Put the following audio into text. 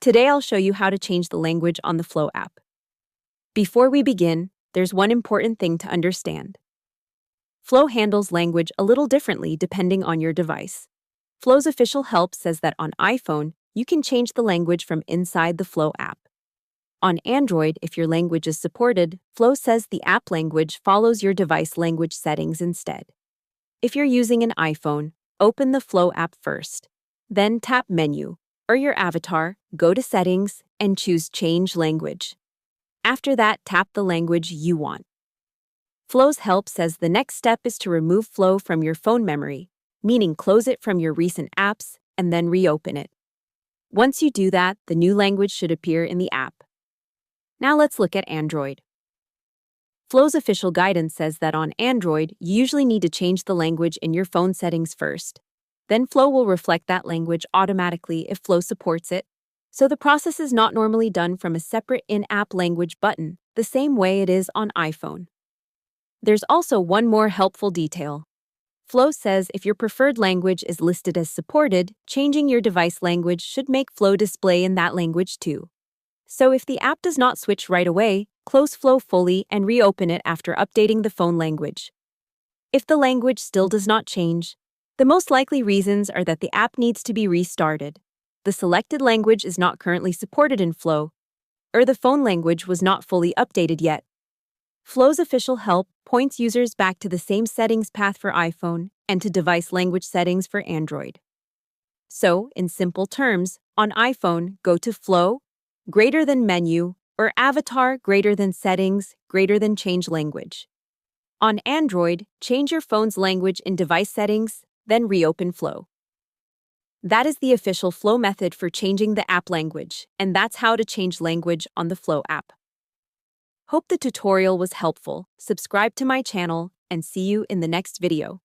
Today I'll show you how to change the language on the Flow app. Before we begin, there's one important thing to understand. Flow handles language a little differently depending on your device. Flow's official help says that on iPhone, you can change the language from inside the Flow app. On Android, if your language is supported, Flow says the app language follows your device language settings instead. If you're using an iPhone, open the Flow app first. Then tap Menu, or your avatar, go to Settings, and choose Change Language. After that, tap the language you want. Flow's help says the next step is to remove Flow from your phone memory, meaning close it from your recent apps and then reopen it. Once you do that, the new language should appear in the app. Now let's look at Android. Flow's official guidance says that on Android, you usually need to change the language in your phone settings first. Then Flow will reflect that language automatically if Flow supports it. So the process is not normally done from a separate in-app language button, the same way it is on iPhone. There's also one more helpful detail. Flow says if your preferred language is listed as supported, changing your device language should make Flow display in that language too. So if the app does not switch right away, close Flow fully and reopen it after updating the phone language. If the language still does not change, the most likely reasons are that the app needs to be restarted, the selected language is not currently supported in Flow, or the phone language was not fully updated yet. Flow's official help points users back to the same settings path for iPhone and to device language settings for Android. So, in simple terms, on iPhone, go to Flow, greater than Menu, or Avatar greater than Settings greater than Change Language. On Android, change your phone's language in device settings, then reopen Flow. That is the official Flow method for changing the app language, and that's how to change language on the Flow app. Hope the tutorial was helpful. Subscribe to my channel, and see you in the next video.